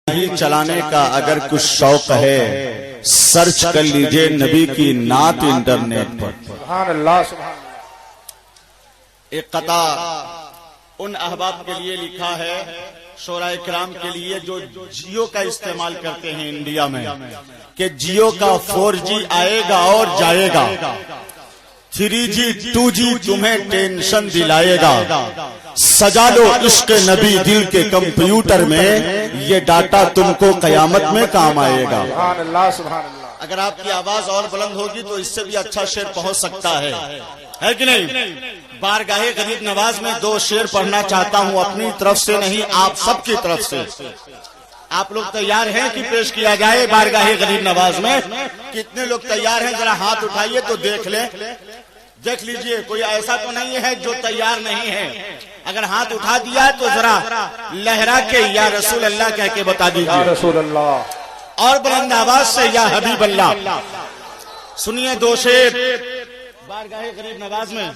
چلانے کا اگر کچھ شوق ہے سرچ کر لیجئے نبی کی نعت انٹرنیٹ پر۔ سبحان اللہ سبحان اللہ۔ ایک قطع ان احباب کے لیے لکھا ہے، شورا کرام کے لیے جو جیو کا استعمال کرتے ہیں انڈیا میں، کہ جیو کا 4G آئے گا اور جائے گا، 3G 2G تمہیں ٹینشن دلائے گا، سجا لو عشق نبی دل کے کمپیوٹر میں، یہ ڈاٹا تم کو قیامت میں کام آئے گا۔ سبحان اللہ سبحان اللہ۔ اگر آپ کی آواز اور بلند ہوگی تو اس سے بھی اچھا شعر پہنچ سکتا ہے کہ نہیں؟ بارگاہ غریب نواز میں 2 شعر پڑھنا چاہتا ہوں، اپنی طرف سے نہیں، آپ سب کی طرف سے۔ آپ لوگ تیار ہیں کہ پیش کیا جائے بارگاہ غریب نواز میں؟ کتنے لوگ تیار ہیں؟ ذرا ہاتھ اٹھائیے تو دیکھ لیں، دیکھ لیجئے کوئی ایسا تو نہیں ہے جو تیار نہیں ہے۔ اگر ہاتھ اٹھا دیا تو ذرا لہرا کے یا رسول اللہ کہہ کے بتا دیجئے، یا رسول اللہ، اور بلند آواز سے یا حبیب اللہ۔ سنیے 2 شعر بارگاہ غریب نواز میں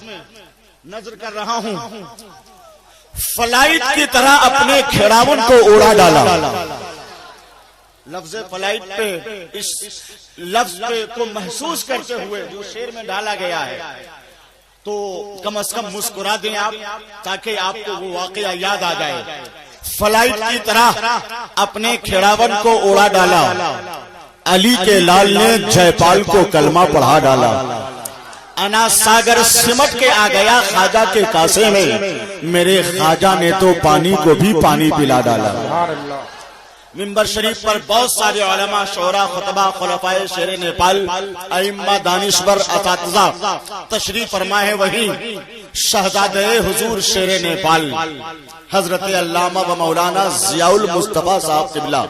نظر کر رہا ہوں۔ فلائٹ کی طرح اپنے کھڑاون کو اڑا ڈالا، لفظ فلائٹ پہ اس لفظ پہ کو محسوس کرتے ہوئے جو شعر میں ڈالا گیا ہے تو کم از کم مسکرا دیں آپ، تاکہ آپ کو وہ واقعہ یاد آ جائے۔ فلائٹ کی طرح اپنے کھڑاون کو اڑا ڈالا، علی کے لال نے جے پال کو کلمہ پڑھا ڈالا، انا ساگر سمٹ کے آ گیا خواجہ کے کاسے میں، میرے خواجہ نے تو پانی کو بھی پانی پلا ڈالا۔ سبحان اللہ۔ منبر شریف پر بہت سارے علماء، شعراء، خطبہ، خلفائے شیر نیپال، ائمہ، دانشور، اساتذہ تشریف فرما ہے۔ وہیں شہزادہ حضور شیر نیپال حضرت علامہ و مولانا ضیاء المصطفیٰ صاحب قبلہ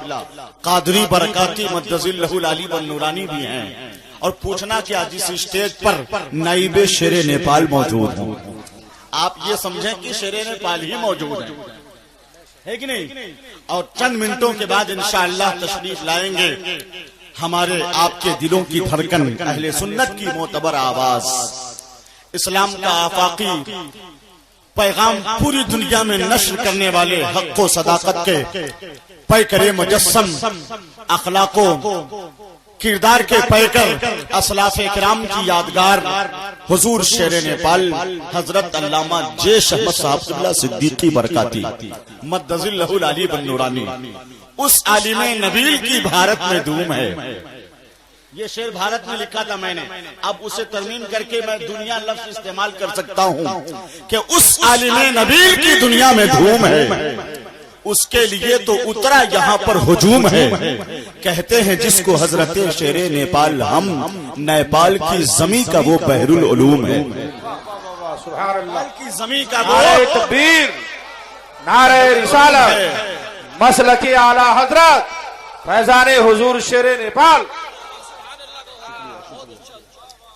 قادری برکاتی مدظل لہ العلی والنورانی بھی ہیں۔ اور پوچھنا کیا، جس اسٹیج پر نائب شیر نیپال موجود ہیں، آپ یہ سمجھیں کہ شیر نیپال ہی موجود ہے کہ نہیں؟ اور چند منٹوں کے بعد انشاءاللہ تشریف لائیں گے ہمارے آپ کے دلوں کی دھڑکن، اہل سنت کی معتبر آواز، اسلام کا آفاقی پیغام پوری دنیا میں نشر کرنے والے، حق و صداقت کے پیکر مجسم، اخلاق و کردار کے پیکر، اسلاف کرام کی یادگار حضور شیر نیپال حضرت علامہ جیش احمد صاحب قبلہ صدیقی برکاتی مدظل لہ العلی والنورانی، اس عالم نبیل کی بھارت میں دھوم ہے۔ یہ شعر بھارت میں لکھا تھا میں نے، اب اسے ترمیم کر کے میں دنیا لفظ استعمال کر سکتا ہوں کہ اس عالم نبیل کی دنیا میں دھوم ہے، اس کے لیے تو اترا یہاں پر ہجوم ہے۔ کہتے ہیں جس کو حضرت شیر نیپال، ہم نیپال کی زمین کا وہ بحر العلوم ہے۔ سبحان اللہ کی زمین کا وہ نعرہ تکبیر، نعرہ رسالت، مسلکی اعلی حضرت فیضان حضور شیر نیپال۔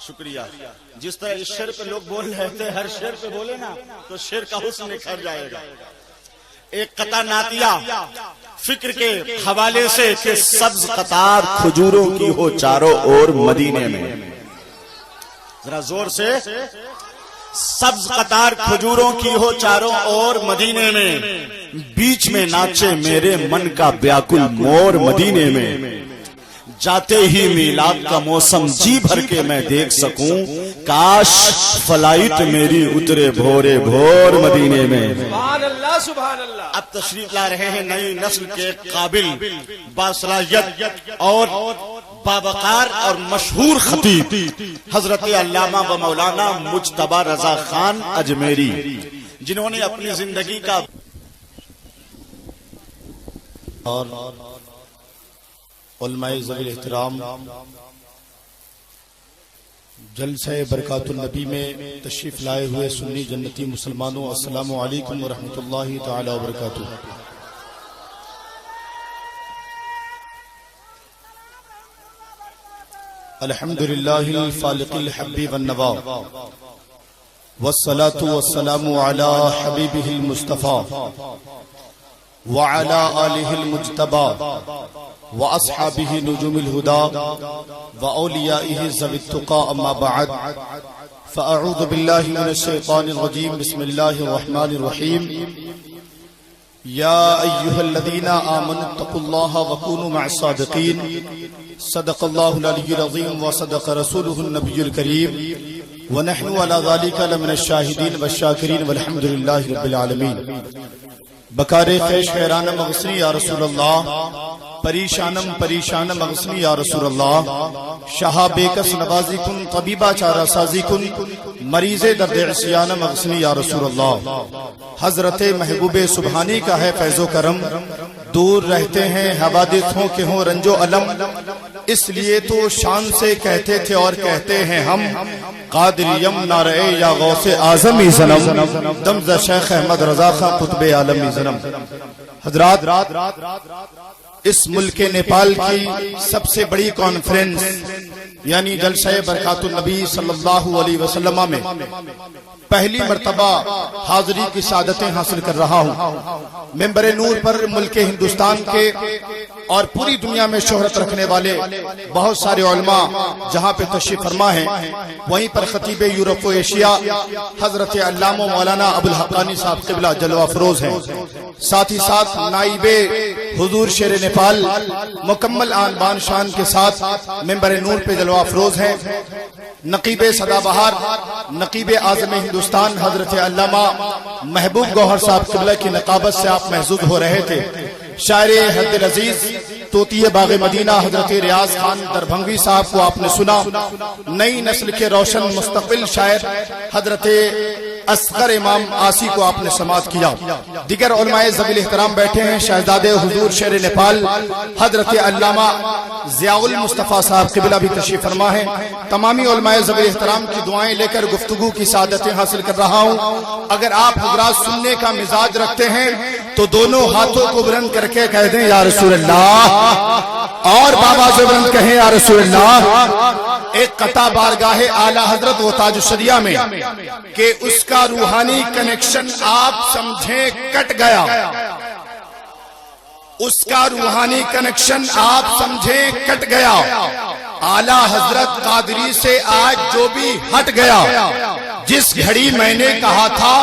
شکریہ۔ جس طرح اس شعر پہ لوگ بول رہے تھے، ہر شعر پہ بولے نا تو شعر کا حسن نکھر جائے گا۔ ایک قطع نعتیہ فکر کے حوالے سے کہ سبز قطار کھجوروں کی ہو چاروں اور مدینے میں، ذرا زور سے، سبز قطار کھجوروں کی ہو چاروں اور مدینے میں، بیچ میں ناچے میرے من کا بیاکل مور مدینے میں، جاتے ہی میلاد کا موسم جی بھر کے میں دیکھ سکوں، کاش فلائٹ میری اترے بھورے بھور مدینے میں۔ سبحان اللہ سبحان اللہ۔ اب تشریف لا رہے ہیں نئی نسل کے قابل، باصلاحیت اور باوقار اور مشہور خطیب حضرت علامہ و مولانا مجتبی رضا خان اجمیری، جنہوں نے اپنی زندگی کا اور علماء ذوی احترام جلسہ برکات النبی میں تشریف لائے ہوئے سنی جنتی مسلمانوں، السلام علیکم ورحمۃ اللہ تعالی وبرکاتہ۔ الحمدللہ الفالق الحب والنوا، والصلاة والسلام علی حبیبہ المصطفیٰ وعلى آلہ المجتبى وأصحابه نجوم الهدى وأوليائه ذوي التقى أما بعد فأعوذ بالله من الشيطان الرجيم بسم الله الرحمن الرحيم یا ایھا الذین آمنوا اتقوا اللہ وکونوا مع الصادقین صدق اللہ العلی العظیم وصدق رسولہ النبی الکریم ونحن على ذلك لمن الشاہدین والشاکرین والحمد للہ رب العالمین. بکار خیش حیران مغسنی یا رسول اللہ، پریشانم پریشان مغسنی یا رسول اللہ، شہا بیکس نوازی کن طبیبہ چارہ سازی کن مریض درد عصیان مغسنی یا رسول اللہ. حضرت محبوب سبحانی کا ہے فیض و کرم، دور رہتے ہیں حوادث ہوں کہ ہوں رنج و علم، اس لیے تو شان سے کہتے تھے اور کہتے ہیں ہم قادریم نعرہ یا غوث اعظم زنم دمز شیخ احمد رضا خان قطب عالم زنم. حضرات، اس ملک نیپال کی سب سے بڑی کانفرنس یعنی جلسہ برکات النبی صلی اللہ علیہ وسلم میں پہلی مرتبہ حاضری کی سعادتیں حاصل کر رہا ہوں. ممبر نور پر ملک ہندوستان کے اور پوری دنیا میں شہرت رکھنے والے بہت سارے علماء جہاں پہ تشریف فرما ہیں، وہیں پر خطیب یورپ و ایشیا حضرت علامہ مولانا ابو الحقانی صاحب قبلہ جلوہ افروز ہیں. ساتھ ہی ساتھ نائب حضور شیر نیپال مکمل آن بان شان کے ساتھ ممبر نور پہ جلوہ افروز ہیں. نقیب سدا بہار، نقیب اعظم ہندوستان حضرت علامہ محبوب گوہر صاحب قبلہ کی نقابت سے آپ محظوظ ہو رہے تھے. شاعر حد العزیز طوطی باغ مدینہ حضرت ریاض خان دربھنگی صاحب کو آپ نے سنا. نئی نسل کے روشن مستقبل شاعر حضرت اصغر امام آسی کو آپ نے سماعت کیا. دیگر علماء ذوی احترام بیٹھے ہیں. شہزادے حضور شیر نیپال حضرت علامہ ضیاء المصطفیٰ صاحب قبلہ بھی تشریف فرما ہے. تمامی علماء ذوی احترام کی دعائیں لے کر گفتگو کی سعادتیں حاصل کر رہا ہوں. اگر آپ حضرات سننے کا مزاج رکھتے ہیں تو دونوں ہاتھوں کو بلند کر کے کہہ دیں یا رسول اللہ، اور بابا سے بلند کہیں یا رسول اللہ. ایک قطع بارگاہ اعلی حضرت و تاج الشریعہ میں کہ اس کا روحانی کنیکشن آپ سمجھیں کٹ گیا، اس کا روحانی کنیکشن آپ سمجھیں کٹ گیا. اعلی حضرت قادری سے آج جو بھی ہٹ گیا، جس گھڑی میں نے کہا تھا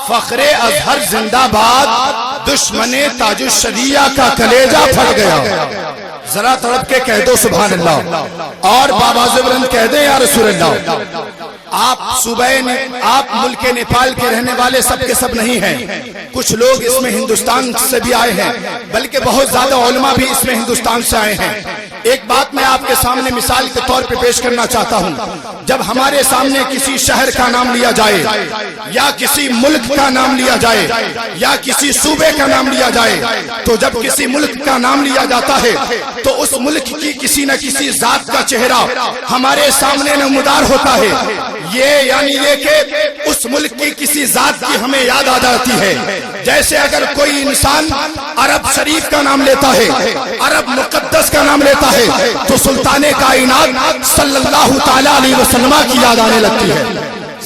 فخر ازہر زندہ باد، دشمن تاج الشریعہ کا کلیجہ پھٹ گیا. ذرا تڑپ کے کہہ دو سبحان اللہ، اور بابا زبرند کہہ دیں یا رسول اللہ. آپ ملک نیپال کے رہنے والے سب کے سب نہیں ہیں، کچھ لوگ اس میں ہندوستان سے بھی آئے ہیں، بلکہ بہت زیادہ علماء بھی اس میں ہندوستان سے آئے ہیں. ایک بات میں آپ کے سامنے مثال کے طور پہ پیش کرنا چاہتا ہوں. جب ہمارے سامنے کسی شہر کا نام لیا جائے یا کسی ملک کا نام لیا جائے یا کسی صوبے کا نام لیا جائے، تو جب کسی ملک کا نام لیا جاتا ہے تو اس ملک کی کسی نہ کسی ذات کا چہرہ ہمارے سامنے نمودار ہوتا ہے. یہ یعنی یہ کہ اس ملک کی کسی ذات کی ہمیں یاد آ جاتی ہے. جیسے اگر کوئی انسان عرب شریف کا نام لیتا ہے، عرب مقدس کا نام لیتا ہے، تو سلطان کائنات صلی اللہ تعالی علیہ وسلم کی یاد آنے لگتی ہے.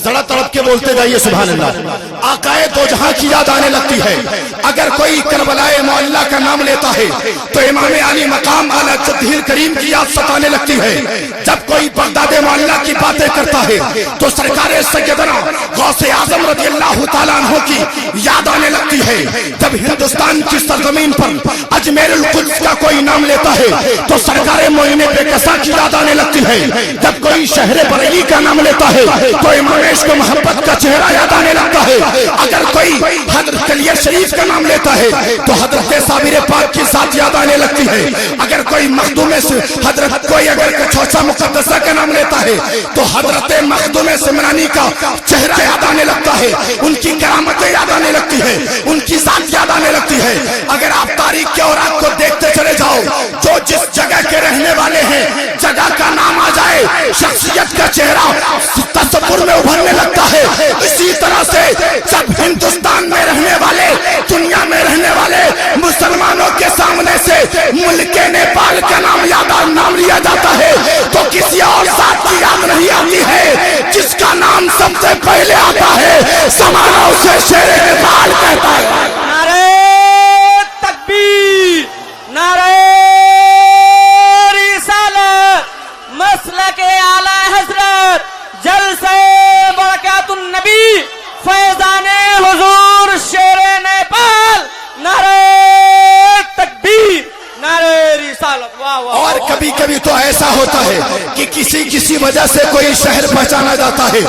ذرا تڑپ کے بولتے جائیے سبحان اللہ. آقائے دو جہاں کی یاد آنے لگتی ہے. اگر کوئی کربلائے معلیٰ کا نام لیتا ہے تو امام علی مقام اعلیٰ جدہ کریم کی یاد ستانے لگتی ہے. جب کوئی بغداد معلیٰ کی باتیں کرتا ہے تو سرکار سیدنا غوث اعظم رضی اللہ تعالیٰ عنہ کی یاد آنے لگتی ہے. جب ہندوستان کی سرزمین پر اجمیر القدس کا کوئی نام لیتا ہے تو سرکار معین بے کسا کی یاد آنے لگتی ہے. جب کوئی شہر بریلی کا نام لیتا ہے تو امام عشق و محبت کا چہرہ یاد آنے لگتا ہے. اگر کوئی حضرت کلیہ شریف کا نام لیتا ہے تو حضرت صابر پاک کی ذات یاد آنے لگتی ہے. اگر کوئی مخدوم سے حضرت کوئی اگر کچھوچا مقدسہ کا نام لیتا ہے تو حضرت مخدوم سمرانی کا چہرہ یاد آنے لگتا ہے. ان کی کرامتیں یاد آنے لگتی ہے، ان کی ذات یاد آنے لگتی ہے. اگر آپ تاریخ کے اوراق کو دیکھتے چلے جاؤ، جو جس جگہ کے رہنے والے ہیں جگہ کا نام آ جائے شخصیت کا چہرہ تصور میں ابھرنے لگتا ہے. اسی طرح سے جب ہندوستان میں رہنے والے، دنیا میں رہنے والے مسلمانوں کے سامنے سے ملک نیپال کا نام لیا جاتا ہے تو کسی اور ذات کی یاد نہیں آتی ہے. جس کا نام سب سے پہلے آتا ہے زمانہ اسے شیر نیپال کہتا ہے. نعرہ تکبیر، نعرہ رسالت، مسلک اعلی حضرت جلسہ برکات النبی فیضان حضور شیر نیپال. نعرہ کبھی کبھی تو ایسا ہوتا ہے کہ کسی وجہ سے کوئی شہر پہچانا جاتا ہے.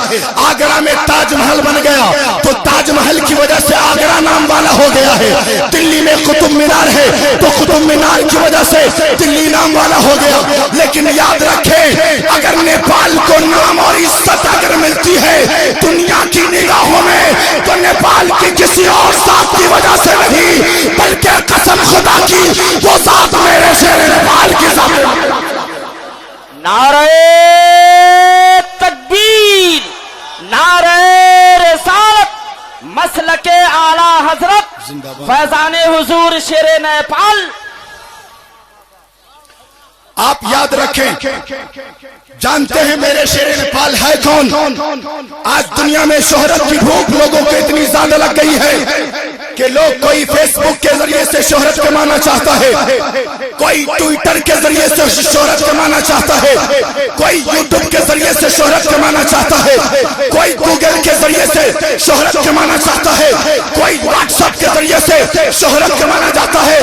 آگرہ میں تاج محل بن گیا تو تاج محل کی وجہ سے آگرہ نام والا ہو گیا ہے. دلی میں قطب مینار ہے تو قطب مینار کی وجہ سے دلی نام والا ہو گیا. لیکن یاد رکھیں اگر نیپال کو نام اور عزت اگر ملتی ہے دنیا کی نگاہوں میں تو نیپال کی کسی اور ذات کی وجہ سے نہیں بلکہ قسم خدا کی وہ ذات میرے شیر نیپال کی ذات ہے. نعرہ تکبیر، نعرہ رسالت، مسلک اعلی حضرت فیضان حضور شیر نیپال. آپ یاد رکھیں جانتے ہیں میرے شیر نیپال ہے کون؟ آج دنیا میں شہرت کی بھوک لوگوں کو اتنی زیادہ لگ گئی ہے کہ لوگ کوئی فیس بک کے ذریعے سے شہرت کمانا چاہتا ہے، کوئی ٹویٹر کے ذریعے سے شہرت کمانا چاہتا ہے، کوئی یوٹیوب کے ذریعے سے شہرت کمانا چاہتا ہے، کوئی گوگل کے ذریعے سے شہرت کمانا چاہتا ہے، کوئی واٹس ایپ کے ذریعے سے شہرت کمانا چاہتا ہے.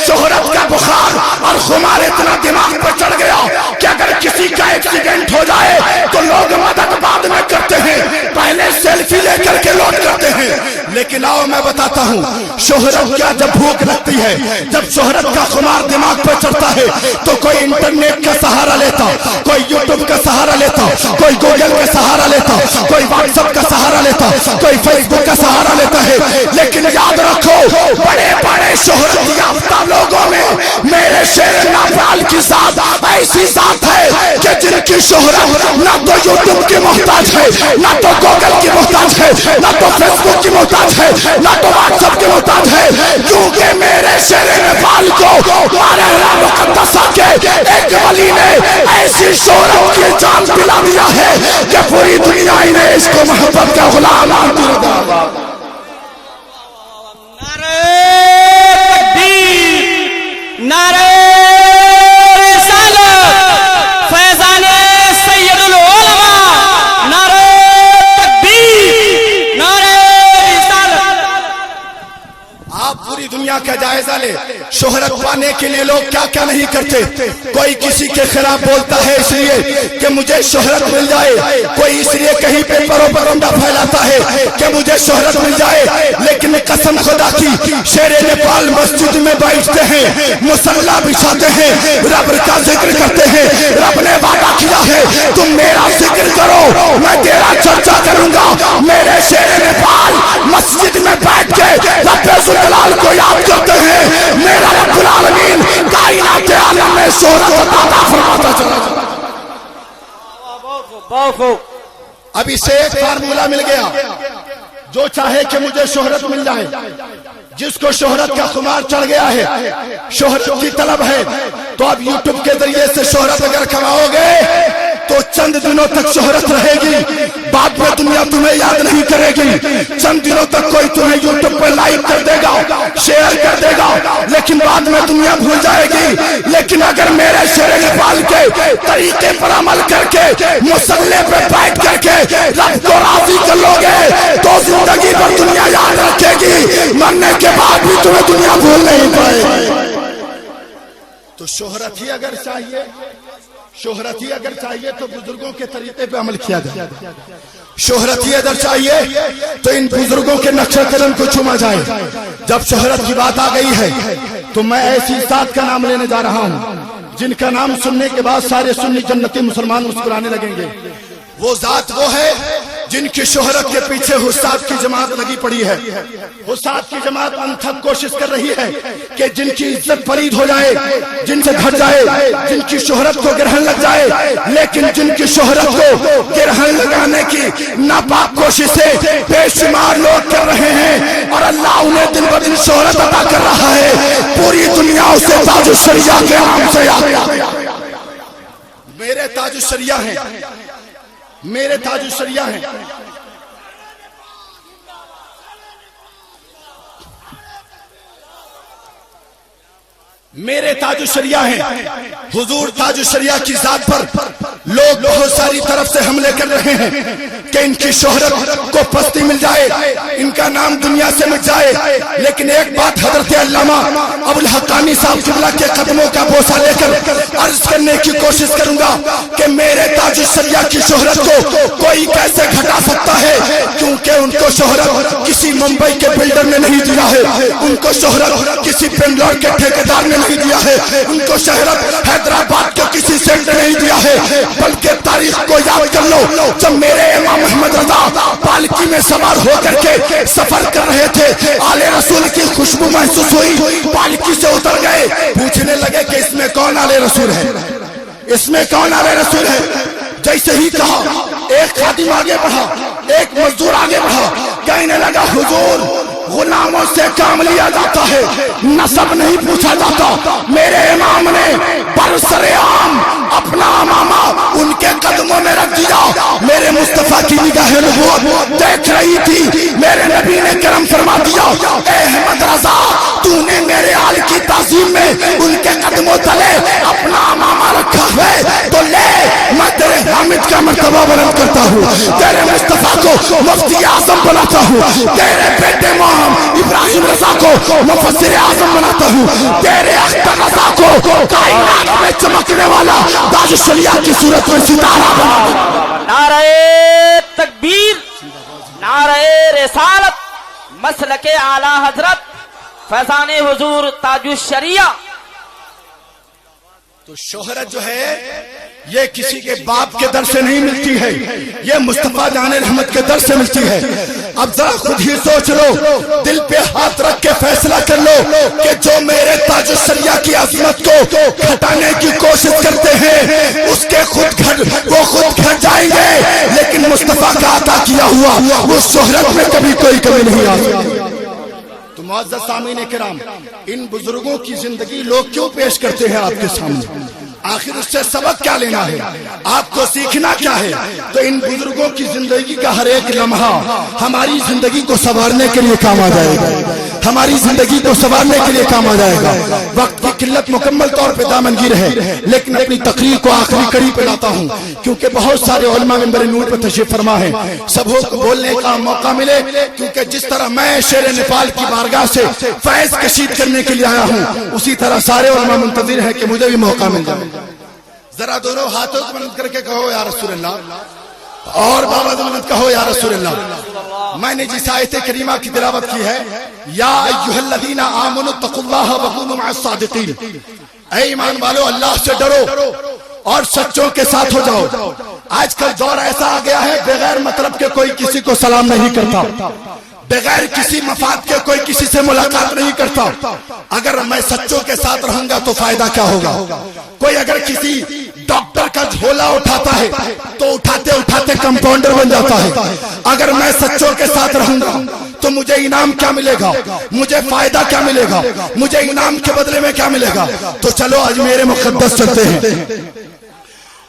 شہرت کا بخار اور خمار اتنا دماغ پر چڑھ گیا کہ اگر کسی کا ایکسیڈنٹ ہو جائے تو لوگ مدد بعد میں کرتے ہیں، پہلے سیلفی لے کر کے لوٹ کرتے ہیں. لیکن آؤ میں بتاتا ہوں شہرت کیا جب بھوک لگتی ہے، جب شہرت کا خمار دماغ پر چڑھتا ہے تو کوئی انٹرنیٹ کا سہارا لیتا، کوئی یوٹیوب کا سہارا لیتا، کوئی گوگل کا سہارا لیتا، کوئی واٹس ایپ کا سہارا لیتا، کوئی فیس بک کا سہارا لیتا ہے. لیکن یاد رکھو بڑے بڑے شہرت یافتہ لوگوں میں میرے شیر نیپال کی ذات ایسی ذات ہے کہ جن کی شہرت نہ تو یوٹیوب کی محتاج ہے، نہ تو گوگل کی محتاج ہے، نہ تو فیس بک کی محتاج ہے، نہ تو واٹس ایپ کی محتاج ہے. کیونکہ میرے شیر نیپال کو مارہلا مقدسہ کے ایک ولی نے ایسی شہرت کی جان دلا دیا ہے کہ پوری دنیا انہیں اس کو محبت کا غلام نعرہ تکبیر، نعرہ رسالت، فیضان سید العلماء، نعرہ تکبیر، نعرہ رسالت. آپ پوری دنیا کا جائزہ لے شہرت پانے کے لیے لوگ کیا کیا نہیں کرتے. کوئی کسی کے خلاف بولتا ہے اس لیے کہ مجھے شہرت مل جائے، کوئی اس لیے کہیں پہ پروپیگنڈا پھیلاتا ہے کہ مجھے شہرت مل جائے. لیکن قسم خدا کی شیر نیپال مسجد میں بیٹھتے ہیں، مصلا بچھاتے ہیں، رب کا ذکر کرتے ہیں. رب نے وعدہ کیا ہے تم میرا ذکر کرو میں تیرا چرچا کروں گا. میرے شیر نیپال مسجد میں بیٹھ کے رب ذوالجلال کو یاد کرتے ہیں. میرا رب العالمین کائنات عالم میں شہرت عطا فرماتا چلا جاتا. اب اسے ایک فارمولا مل گیا، جو چاہے کہ مجھے شہرت مل جائے، جس کو شہرت کا خمار چڑھ گیا ہے، شہرت کی طلب ہے، تو اب یوٹیوب کے ذریعے سے شہرت اگر کماؤ گے تو چند دنوں تک شہرت رہے گی، بعد میں دنیا تمہیں یاد نہیں کرے گی. چند دنوں تک کوئی تمہیں یوٹیوب پر لائک کر دے گا، شیئر کر دے گا، لیکن بعد میں دنیا بھول جائے گی. لیکن اگر میرے شیر نیپال کے طریقے پر عمل کر کے مصلے پہ بیٹھ کر کے رب کو راضی کر لو گے تو زندگی پر دنیا یاد رکھے گی، مرنے کے بعد بھی تمہیں دنیا بھول نہیں پائے گی. تو شہرت ہی اگر چاہیے، شہرت ہی اگر چاہیے تو بزرگوں کے طریقے پہ عمل کیا جائے. شہرت ہی اگر چاہیے تو ان بزرگوں کے نقش قدم کو چوما جائے. جب شہرت کی بات آ گئی ہے تو میں ایسی ذات کا نام لینے جا رہا ہوں جن کا نام سننے کے بعد سارے سنی جنتی مسلمان مسکرانے لگیں گے. وہ ذات وہ ہے جن کی شہرت کے پیچھے حساد کی جماعت لگی پڑی ہے. حساد کی جماعت انتھک کوشش کر رہی ہے کہ جن کی عزت پلید ہو جائے، جن سے گھٹ جائے، جن کی شہرت کو گرہن لگ جائے. لیکن جن کی شہرت کو گرہن لگانے کی ناپاک کوششیں بے شمار لوگ کر رہے ہیں اور اللہ انہیں دن بدن شہرت عطا کر رہا ہے. پوری دنیا اسے تاج الشریعہ کے نام سے یاد. میرے تاج الشریعہ ہیں، میرے تاج الشریعہ ہیں. میرے تاج الشریعہ ہیں. حضور تاج الشریعہ کی ذات پر لوگ بہت ساری طرف سے حملے کر رہے ہیں کہ ان کی شہرت کو پستی مل جائے, ان کا نام دنیا سے مٹ جائے. لیکن ایک بات حضرت علامہ ابو الحقانی صاحب قبلہ کے قدموں کا بوسہ لے کر عرض کرنے کی کوشش کروں گا کہ میرے تاج الشریعہ کی شہرت کو کوئی کیسے گھٹا سکتا ہے, کیونکہ ان کو شہرت کسی ممبئی کے بلڈر نے نہیں دیا ہے, ان کو شہرت کسی بنگلور کے ٹھیکیدار نے نہیں دیا ہے, ان کو شہرت حیدرآباد کے کسی سیٹ نے نہیں دیا ہے. بلکہ تاریخ کو یاد کر لو, جب میرے امام محمد رضا پالکی میں سوار ہو کر کے سفر کر رہے تھے, آل رسول کی خوشبو محسوس ہوئی, پالکی سے اتر گئے, پوچھنے لگے کہ اس میں کون آل رسول ہے, اس میں کون آل رسول ہے. جیسے ہی کہا ایک خادم آگے بڑھا, ایک مزدور آگے بڑھا, کہنے لگا حضور غلاموں سے کام لیا جاتا ہے, نسب نہیں پوچھا جاتا. میرے امام نے برسر عام اپنا امامہ ان کے قدموں میں رکھ دیا. میرے مصطفیٰ کی نگاہ نبوت دیکھ رہی تھی, میرے نبی نے کرم فرما دیا, اے احمد رضا تو نے میرے آل کی تعظیم میں ان کے قدموں تلے اپنا امامہ رکھا ہے, تو لے میں تیرے حامد کا مرتبہ بلند کرتا ہوں, تیرے مصطفیٰ کو مفتی اعظم بناتا ہوں, تیرے بیٹے ابراہیم رضا کو مفسر اعظم بناتا ہوں, تیرے اختر رضا کو کائنات میں چمکنے والا تاج الشریعہ کی صورت میں ستارہ بناتا ہوں. نعرہ تکبیر, نعرہ رسالت, مسلک اعلی حضرت فیضان حضور تاج الشریعہ. تو شہرت جو ہے یہ کسی کے باپ کے در سے نہیں ملتی ہے, یہ مصطفیٰ جان رحمت کے در سے ملتی ہے. اب ذرا خود ہی سوچ لو, دل پہ ہاتھ رکھ کے فیصلہ کر لو کہ جو میرے تاج الشریعہ کی عظمت کو گھٹانے کی کوشش کرتے ہیں اس کے وہ خود گھٹ جائیں گے, لیکن مصطفیٰ کا عطا کیا ہوا اس شہرت میں کبھی کوئی کمی نہیں آ سکتی. تو معزز سامعین کرام, ان بزرگوں کی زندگی لوگ کیوں پیش کرتے ہیں آپ کے سامنے, آخر اس سے سبق کیا لینا ہے, آپ کو سیکھنا کیا ہے؟ تو ان بزرگوں کی زندگی کا ہر ایک لمحہ ہماری زندگی کو سنوارنے کے لیے کام آ جائے گا, ہماری زندگی کو سنوارنے کے لیے کام آ جائے گا. وقت کی قلت مکمل طور پہ دامنگیر ہے, لیکن اپنی تقریر کو آخری کڑی پہ لاتا ہوں کیونکہ بہت سارے علماء منبر نور پہ تشریف فرما ہے, سبوں کو بولنے کا موقع ملے, کیونکہ جس طرح میں شیر نیپال کی بارگاہ سے فیض کشید کرنے کے لیے آیا ہوں, اسی طرح سارے علماء منتظر ہیں کہ مجھے بھی موقع مل جائے. ذرا دونوں ہاتھوں کو بلند کر کے کہو یا رسول اللہ, اور بابا بلند کہو یا رسول اللہ. میں نے جس آیت کریمہ کی تلاوت کی ہے, یا ایھا الذین آمنوا اتقوا اللہ وکونوا مع الصادقین, اے ایمان والو اللہ سے ڈرو اور سچوں کے ساتھ ہو جاؤ. آج کل دور ایسا آ گیا ہے بغیر مطلب کے کوئی کسی کو سلام نہیں کرتا, بغیر کسی مفاد کے کوئی کسی سے ملاقات نہیں کرتا. اگر میں سچوں کے ساتھ رہوں گا تو فائدہ کیا ہوگا؟ کوئی اگر کسی ڈاکٹر کا جھولا اٹھاتا ہے تو اٹھاتے اٹھاتے کمپاؤنڈر بن جاتا ہے. اگر میں سچوں کے ساتھ رہوں گا تو مجھے انعام کیا ملے گا, مجھے فائدہ کیا ملے گا, مجھے انعام کے بدلے میں کیا ملے گا؟ تو چلو آج میرے مقدس چلتے ہیں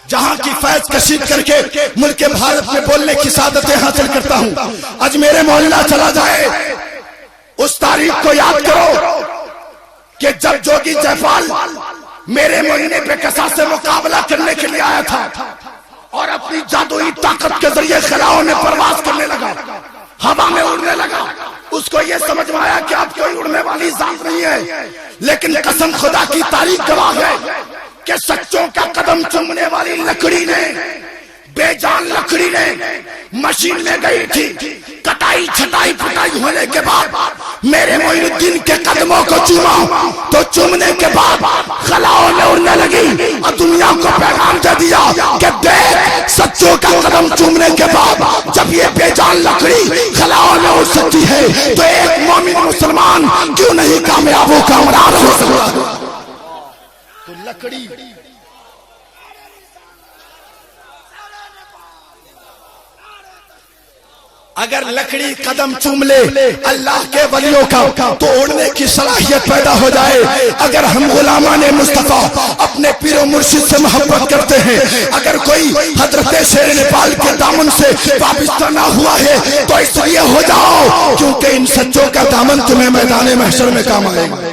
جہاں کی فیض کشید کر کے ملک بھارت میں بولنے کی سعادتیں حاصل کرتا ہوں. آج میرے مولانا چلا جائے, اس تاریخ کو یاد کرو کہ جب جوگی جے پال میرے مہینے پہ کسا سے مقابلہ کرنے کے لیے آیا تھا اور اپنی جادوئی طاقت کے ذریعے خلاؤں میں پرواز کرنے لگا, ہوا میں اڑنے لگا. اس کو یہ سمجھ میں آیا کہ اب کوئی اڑنے والی ذات نہیں ہے, لیکن قسم خدا کی تاریخ گواہ ہے کہ سچوں کا قدم چومنے والی لکڑی نے, بے جان لکڑی نے مشین میں گئی تھی, کٹائی چھٹائی پھٹائی ہونے کے بعد میرے معین الدین کے قدموں کو چوما تو چومنے کے بعد خلاؤں میں اڑنے لگی اور دنیا کو پیغام دے دیا کہ دیکھ سچوں کا قدم چومنے کے بعد جب یہ بے جان لکڑی خلاؤں میں اڑ سکتی ہے تو ایک مومن مسلمان کیوں نہیں کامیاب و کامران ہو سکتا؟ تو لکڑی اگر لکڑی قدم چوم لے اللہ کے ولیوں کا تو اڑنے کی صلاحیت پیدا ہو جائے. اگر ہم غلامان مصطفیٰ اپنے پیر و مرشد سے محبت کرتے ہیں, اگر کوئی حضرت شیر نیپال کے دامن سے وابستہ نہ ہوا ہے تو اس لیے ہو جاؤ کیونکہ ان سچوں کا دامن تمہیں میدان محشر میں کام آئے گا.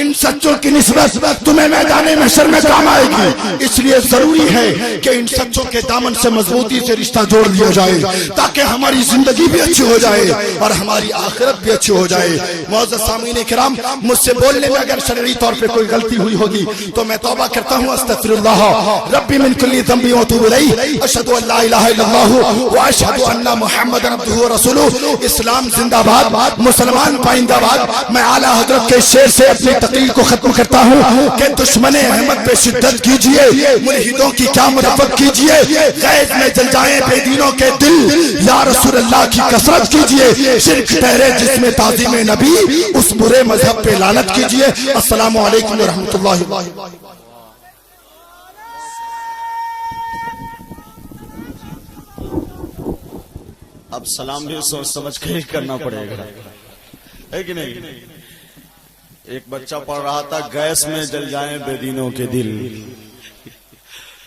ان سچوں کی نسبت تمہیں میدان محشر میں کام آئے گی. اس لیے ضروری ہے کہ ان سچوں کے دامن سے مضبوطی سے رشتہ جوڑ لیا جائے تاکہ ہماری زندگی بھی اچھی ہو جائے اور ہماری آخرت بھی اچھی ہو جائے. معزز سامعین کرام، مجھ سے بولنے میں اگر شرعی طور پہ کوئی غلطی ہوئی ہوگی تو میں توبہ کرتا ہوں. استغفر اللہ ربی من کل ذنب واتوب الیہ. اشہد ان لا الہ الا اللہ واشہد ان محمد عبدہ ورسولہ. اسلام زندہ باد، مسلمان پائندہ باد. میں اعلیٰ حضرت کے شعر سے اپنی تقریر کو ختم کرتا ہوں کہ دشمن احمد پہ شدت کیجئے، ملحدوں کی کیا مرفت کیجئے، غیظ میں جل جائیں بے دینوں کے دل، یا رسول اللہ کی کثرت کیجئے. شرک ٹھہرے جس میں تعظیم نبی، اس برے مذہب پہ لعنت کیجئے. السلام علیکم ورحمۃ اللہ. اب سلام بھی سوچ سمجھ کے ہی کرنا پڑے گا، ہے کہ نہیں؟ ایک بچہ پڑھ رہا تھا گیس میں جل جائیں بے دینوں کے دل،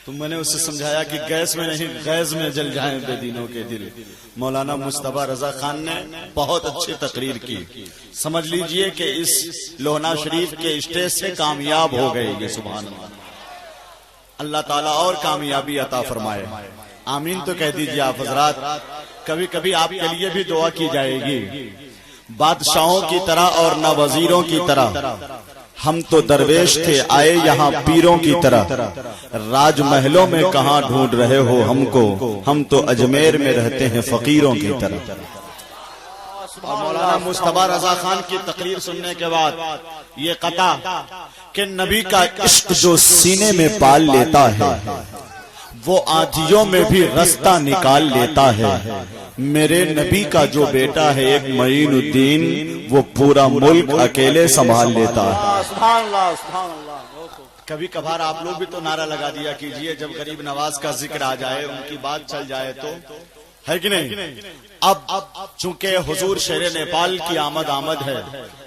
تو میں نے اسے سمجھایا کہ گیس میں نہیں، غیظ میں جل جائیں بے دینوں کے دل. مولانا مصطفیٰ رضا خان نے بہت اچھی تقریر کی. سمجھ لیجئے کہ اس لونا شریف کے اسٹیج سے کامیاب ہو گئے یہ. سبحان اللہ. اللہ تعالیٰ اور کامیابی عطا فرمائے. آمین تو کہہ دیجئے آپ حضرات. کبھی کبھی آپ کے لیے بھی دعا کی جائے گی. بادشاہوں کی طرح اور نہ وزیروں کی طرح ہم تو درویش تھے آئے یہاں پیروں کی طرح. راج محلوں میں کہاں ڈھونڈ رہے ہو ہم کو، ہم تو اجمیر میں رہتے ہیں فقیروں کی طرح. اور مولانا مصطفیٰ رضا خان کی تقریر سننے کے بعد یہ قطع کہ نبی کا عشق جو سینے میں پال لیتا ہے وہ آندھیوں میں بھی رستہ نکال لیتا ہے. میرے نبی کا جو بیٹا ہے ایک معین الدین، وہ پورا ملک اکیلے سنبھال لیتا ہے. سبحان اللہ سبحان اللہ. کبھی کبھار آپ لوگ بھی تو نعرہ لگا دیا کیجئے جب غریب نواز کا ذکر آ جائے، ان کی بات چل جائے تو، ہے کہ نہیں؟ اب چونکہ حضور شیر نیپال کی آمد ہے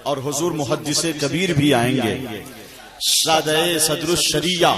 اور حضور محدث کبیر بھی آئیں گے. شادِ صدر الشریعہ